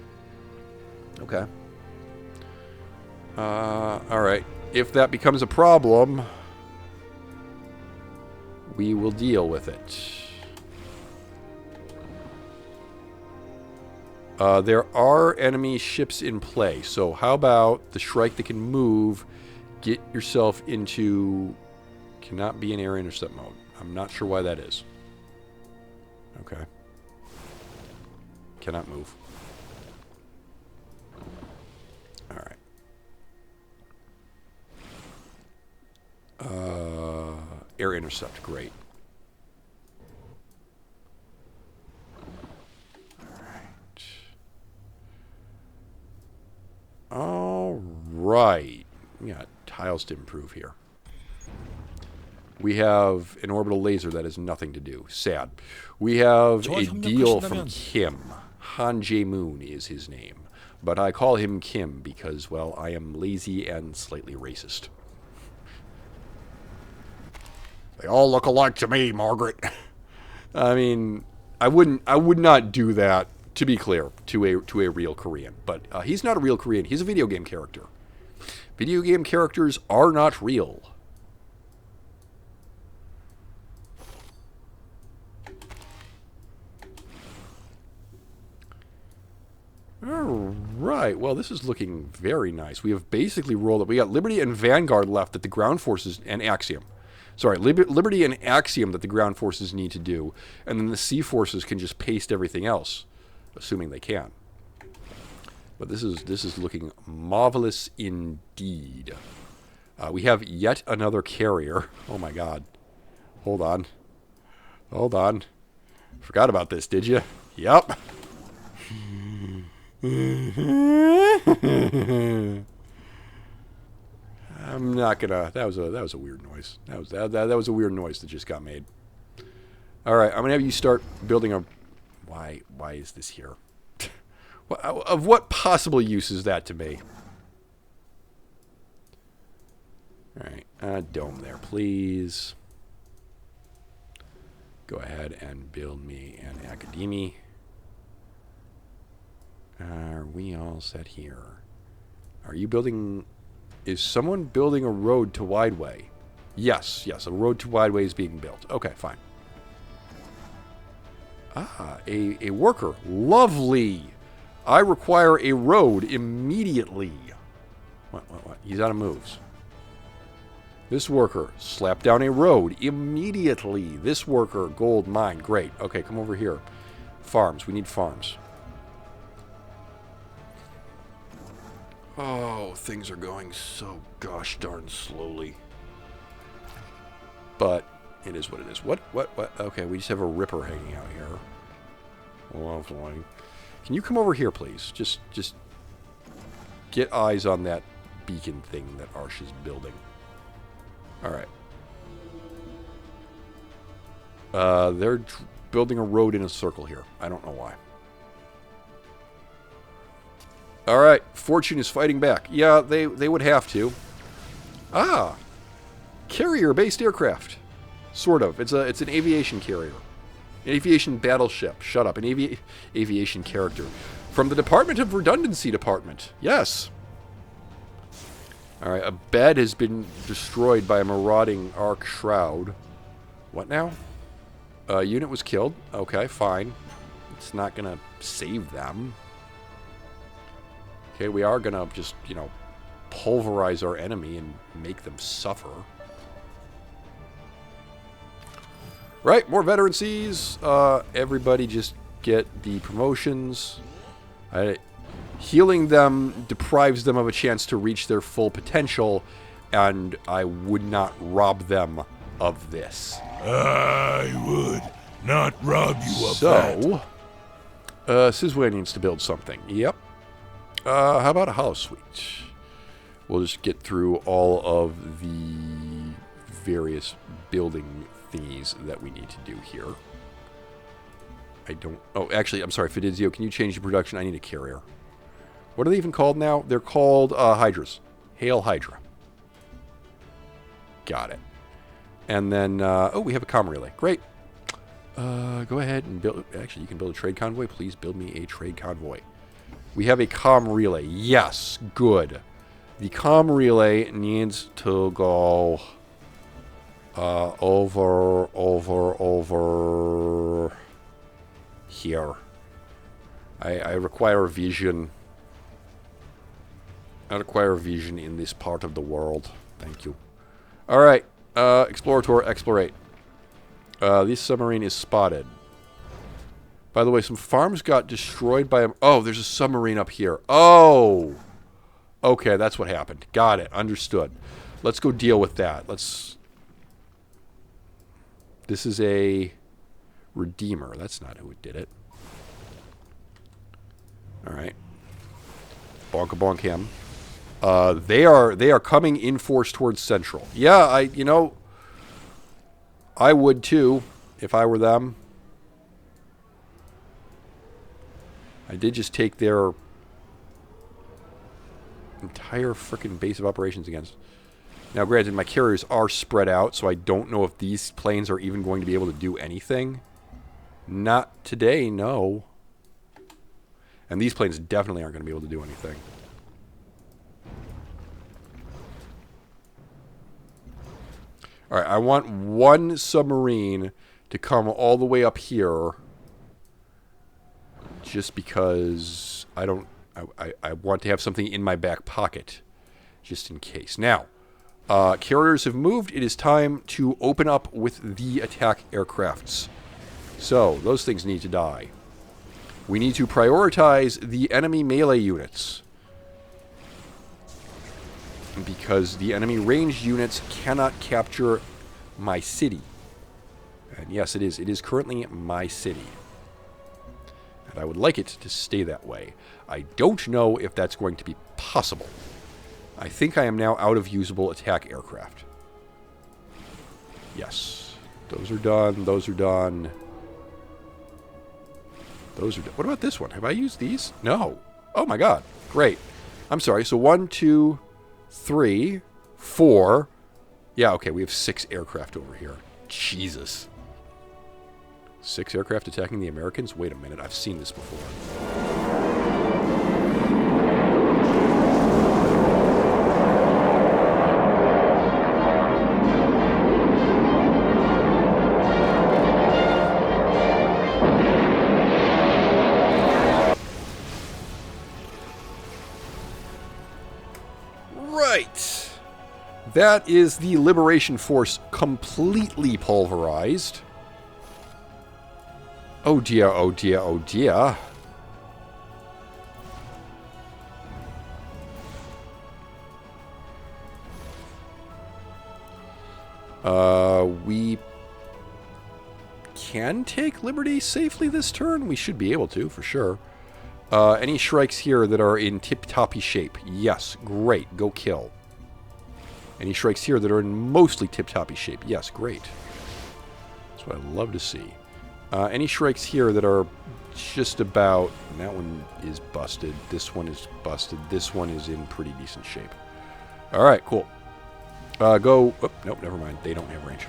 Okay. Alright. if that becomes a problem, we will deal with it. There are enemy ships in play, so how about the Shrike that can move, get yourself into... Cannot be in air intercept mode. I'm not sure why that is. Okay. Cannot move. Alright. Air intercept, great. Alright. We got tiles to improve here. We have an orbital laser that has nothing to do. Sad. We have a deal from Kim. Han Jae-moon is his name. But I call him Kim because, well, I am lazy and slightly racist. They all look alike to me, Margaret. I mean, I would not do that, to be clear, to a real Korean. But he's not a real Korean. He's a video game character. Video game characters are not real. Alright, well, this is looking very nice. We have basically rolled up. We got Liberty and Vanguard left that the ground forces, and Axiom. Sorry, Liberty and Axiom that the ground forces need to do, and then the sea forces can just paste everything else, assuming they can. But this is looking marvelous indeed. We have yet another carrier. Oh my god. Hold on. Hold on. Forgot about this, did you? Yep. I'm not gonna. That was a weird noise. That was a weird noise that just got made. All right, I'm gonna have you start building a. Why is this here? Of what possible use is that to me? All right, dome there, please. Go ahead and build me an academy. Are we all set here? Are you building... Is someone building a road to Wideway? Yes, a road to Wideway is being built. Okay, fine. Ah, a worker. Lovely! I require a road immediately. What? He's out of moves. This worker, slap down a road immediately. This worker, gold mine. Great. Okay, come over here. Farms. We need farms. Oh, things are going so gosh darn slowly. But it is what it is. What? Okay, we just have a ripper hanging out here. Lovely. Can you come over here, please? Just get eyes on that beacon thing that Arsh is building. Alright. They're building a road in a circle here. I don't know why. Alright, Fortune is fighting back. Yeah, they would have to. Ah! Carrier-based aircraft. Sort of. It's an aviation carrier. An aviation battleship. Shut up. An aviation character. From the Department of Redundancy Department. Yes. Alright, a bed has been destroyed by a marauding Arc Shroud. What now? Unit was killed. Okay, fine. It's not gonna save them. Okay, we are gonna just, pulverize our enemy and make them suffer. Right, more veterancies. Everybody just get the promotions. Healing them deprives them of a chance to reach their full potential, and I would not rob them of this. I would not rob you of that. So, Sizway needs to build something. Yep. How about a house suite? We'll just get through all of the various building thingies that we need to do here. Oh, actually, I'm sorry, Fidizio, can you change the production? I need a carrier. What are they even called now? They're called Hydras. Hail Hydra. Got it. And then, oh, we have a comm relay. Great. Go ahead and build... Actually, you can build a trade convoy. Please build me a trade convoy. We have a comm relay. Yes, good. The comm relay needs to go over here. I require vision. I require vision in this part of the world. Thank you. Alright. Explorator, explorate. This submarine is spotted. By the way, some farms got destroyed by... Oh, there's a submarine up here. Oh! Okay, that's what happened. Got it. Understood. Let's go deal with that. Let's... This is a... Redeemer. That's not who did it. Alright. Bonka bonk him. They are coming in force towards Central. Yeah, you know... I would too, if I were them. I did just take their entire frickin' base of operations against. Now, granted, my carriers are spread out, so I don't know if these planes are even going to be able to do anything. Not today, no. And these planes definitely aren't going to be able to do anything. Alright, I want one submarine to come all the way up here. Just because I don't... I want to have something in my back pocket. Just in case. Now, carriers have moved. It is time to open up with the attack aircrafts. So, those things need to die. We need to prioritize the enemy melee units. Because the enemy ranged units cannot capture my city. And yes, it is. It is currently my city. And I would like it to stay that way. I don't know if that's going to be possible. I think I am now out of usable attack aircraft. Yes. Those are done. Those are done. Those are done. What about this one? Have I used these? No. Oh my god. Great. I'm sorry. So 1, 2, 3, 4. Yeah, okay. We have 6 aircraft over here. Jesus. 6 aircraft attacking the Americans? Wait a minute. I've seen this before. Right. That is the Liberation Force completely pulverized. Oh dear, oh dear, oh dear. We can take Liberty safely this turn. We should be able to, for sure. Any Shrikes here that are in tip-toppy shape? Yes, great. Go kill. Any Shrikes here that are in mostly tip-toppy shape? Yes, great. That's what I love to see. Any Shrikes here that are just about... That one is busted. This one is busted. This one is in pretty decent shape. Alright, cool. Go... Oh, nope, never mind. They don't have range.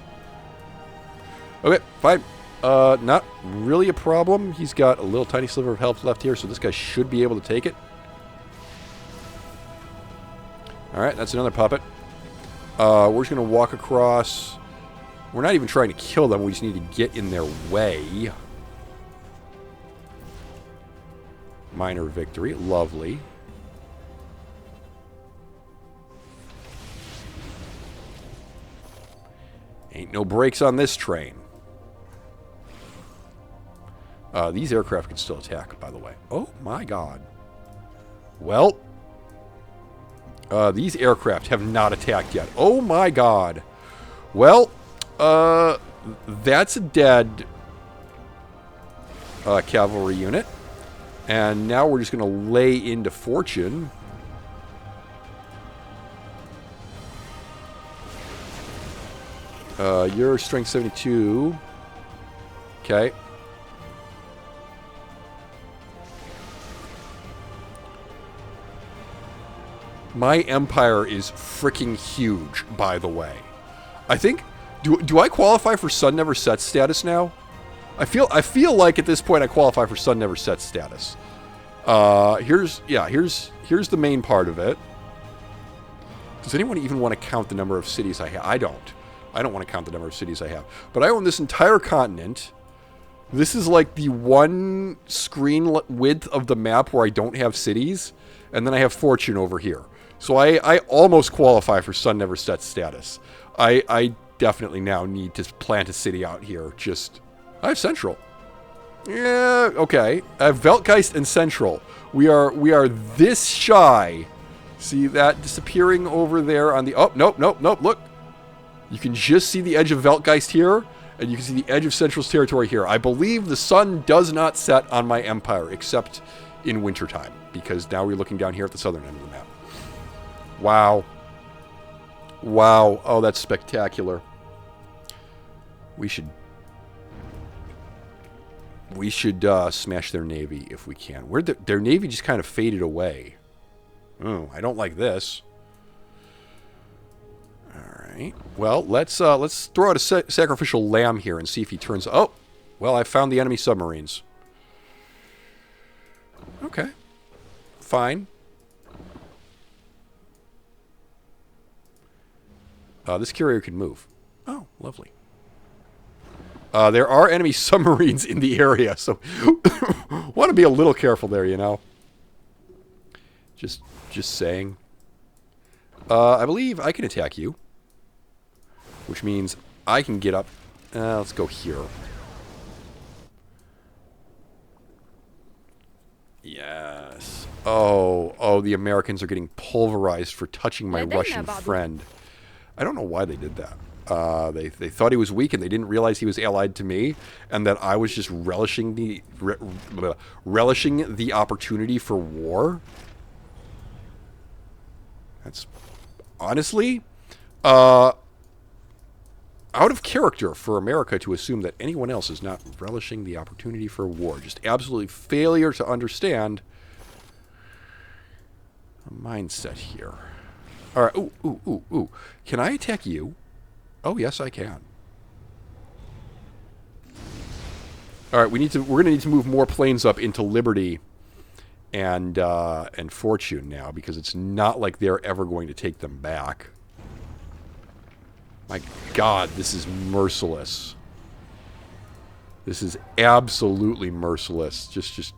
Okay, fine. Not really a problem. He's got a little tiny sliver of health left here, so this guy should be able to take it. Alright, that's another puppet. We're just going to walk across. We're not even trying to kill them. We just need to get in their way. Minor victory. Lovely. Ain't no brakes on this train. These aircraft can still attack, by the way. Oh, my God. Well, these aircraft have not attacked yet. Oh, my God. Well, that's a dead cavalry unit. And now we're just going to lay into fortune. Your strength 72. Okay. My empire is freaking huge, by the way. I think... Do I qualify for Sun Never Sets status now? I feel like at this point I qualify for Sun Never Sets status. Here's the main part of it. Does anyone even want to count the number of cities I have? I don't. I don't want to count the number of cities I have. But I own this entire continent. This is like the one screen width of the map where I don't have cities. And then I have fortune over here. So I almost qualify for Sun Never Sets status. I definitely now need to plant a city out here. I have Central. Yeah, okay. I have Weltgeist and Central. We are this shy. See that disappearing over there on the... Oh, nope. Look. You can just see the edge of Weltgeist here, and you can see the edge of Central's territory here. I believe the sun does not set on my empire, except in wintertime, because now we're looking down here at the southern end of the map. Wow. Wow. Oh, that's spectacular. We should smash their navy if we can. Their navy just kind of faded away. Oh, I don't like this. All right. Well, let's throw out a sacrificial lamb here and see if he turns... Oh, well, I found the enemy submarines. Okay. Fine. This carrier can move. Oh, lovely. There are enemy submarines in the area, so want to be a little careful there, you know. Just saying. I believe I can attack you, which means I can get up. Let's go here. Yes. Oh, the Americans are getting pulverized for touching my Russian friend. I don't know why they did that. They thought he was weak, and they didn't realize he was allied to me, and that I was just relishing the opportunity for war. That's honestly out of character for America to assume that anyone else is not relishing the opportunity for war. Just absolutely failure to understand a mindset here. All right. Ooh. Can I attack you? Oh, yes, I can. All right, we're going to need to move more planes up into Liberty and Fortune now, because it's not like they're ever going to take them back. My God, this is merciless. This is absolutely merciless. Just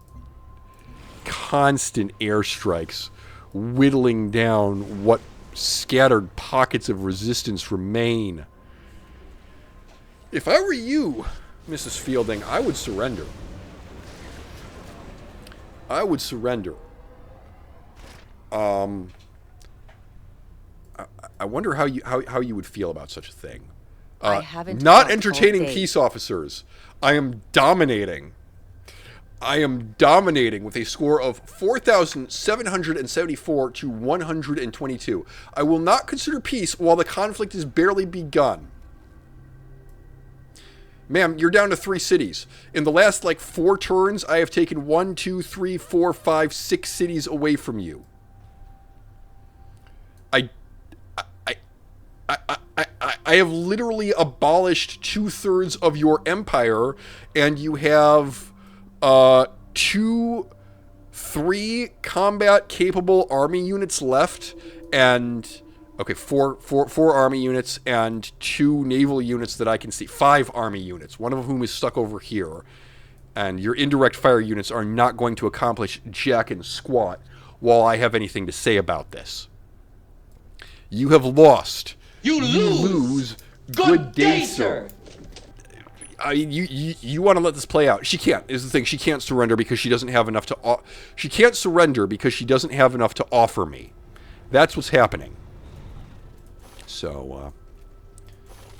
constant airstrikes, whittling down what scattered pockets of resistance remain. If I were you, Mrs. Fielding, I would surrender. I would surrender. I wonder how you would feel about such a thing. I haven't not entertaining peace officers. I am dominating. I am dominating with a score of 4,774 to 122. I will not consider peace while the conflict is barely begun. Ma'am, you're down to 3 cities. In the last, 4 turns, I have taken 1, 2, 3, 4, 5, 6 cities away from you. I have literally abolished 2/3 of your empire, and you have 2, 3 combat-capable army units left, and... Okay, four army units and 2 naval units that I can see. 5 army units, one of whom is stuck over here. And your indirect fire units are not going to accomplish jack and squat while I have anything to say about this. You have lost. You lose. Good day, sir. You want to let this play out. She can't, is the thing. She can't surrender because she doesn't have enough to... She can't surrender because she doesn't have enough to offer me. That's what's happening. So,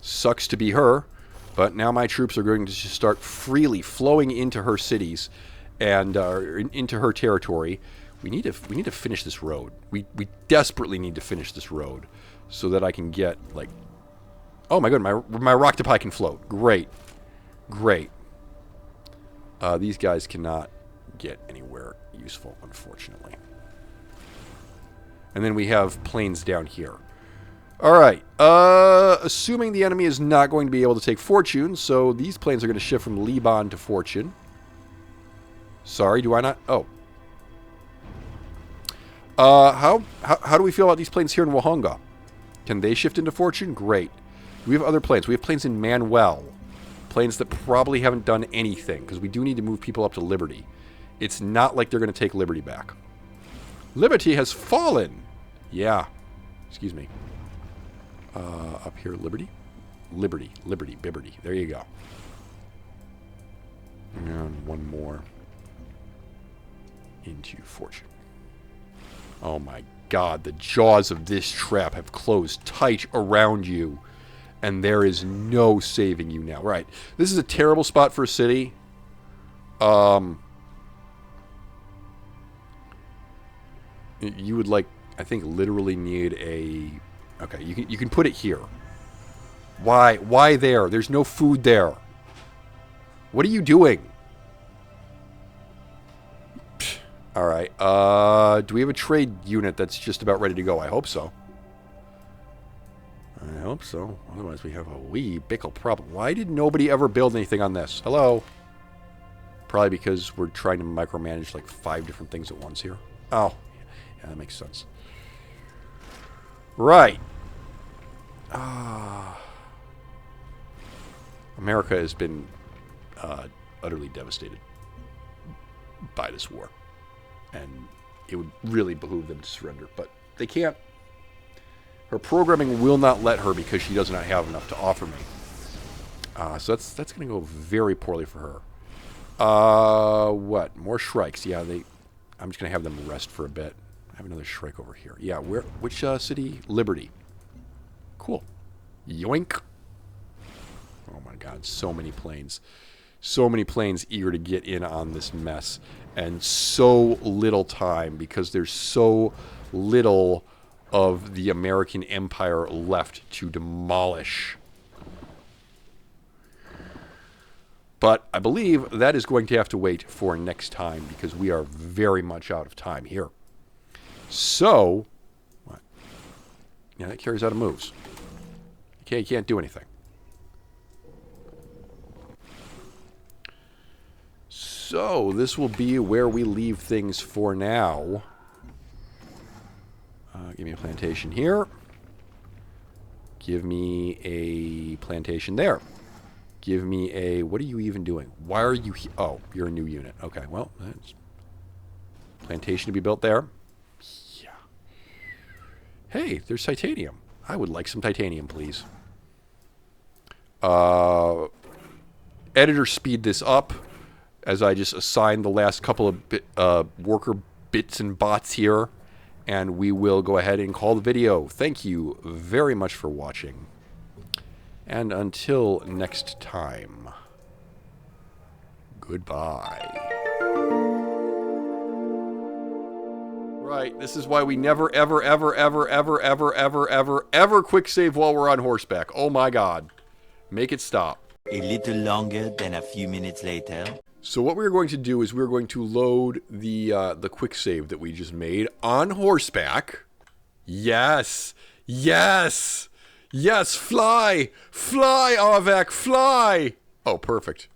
sucks to be her, but now my troops are going to just start freely flowing into her cities and into her territory. We need to finish this road. We desperately need to finish this road so that I can get, oh my god, my Roctopi can float. Great. These guys cannot get anywhere useful, unfortunately. And then we have planes down here. Alright, assuming the enemy is not going to be able to take Fortune, so these planes are going to shift from Liban to Fortune. Sorry, do I not? Oh. How do we feel about these planes here in Wahonga? Can they shift into fortune? Great. We have other planes. We have planes in Manuel. Planes that probably haven't done anything, because we do need to move people up to Liberty. It's not like they're going to take Liberty back. Liberty has fallen! Yeah. Excuse me. Up here, Liberty? Liberty, Bibberty. There you go. And one more. Into fortune. Oh my God, the jaws of this trap have closed tight around you. And there is no saving you now. Right. This is a terrible spot for a city. You would like, I think, literally need a... Okay, you can put it here. Why? Why there? There's no food there. What are you doing? All right. Do we have a trade unit that's just about ready to go? I hope so. I hope so. Otherwise, we have a wee bickle problem. Why did nobody ever build anything on this? Hello? Probably because we're trying to micromanage like 5 different things at once here. Oh. Yeah, that makes sense. Right. America has been utterly devastated by this war. And it would really behoove them to surrender. But they can't. Her programming will not let her because she does not have enough to offer me. So that's going to go very poorly for her. What? More Shrikes. Yeah, I'm just going to have them rest for a bit. I have another Shrike over here. Yeah, which city? Liberty. Cool. Yoink. Oh my God, so many planes. So many planes eager to get in on this mess. And so little time because there's so little of the American Empire left to demolish. But I believe that is going to have to wait for next time because we are very much out of time here. So, what? Yeah, that carries out of moves. You can't do anything. So, this will be where we leave things for now. Give me a plantation here. Give me a plantation there. Give me a... What are you even doing? Why are you... Oh, you're a new unit. Okay, well, that's... Plantation to be built there. Yeah. Hey, there's titanium. I would like some titanium, please. Editor, speed this up as I just assign the last couple of worker bits and bots here. And we will go ahead and call the video. Thank you very much for watching. And until next time, goodbye. Right, this is why we never, ever, ever, ever, ever, ever, ever, ever, ever quick save while we're on horseback. Oh my God. Make it stop. A little longer than a few minutes later. So what we're going to do is we're going to load the quick save that we just made on horseback. Yes, yes, yes, fly, fly, Arvak, fly. Oh, perfect.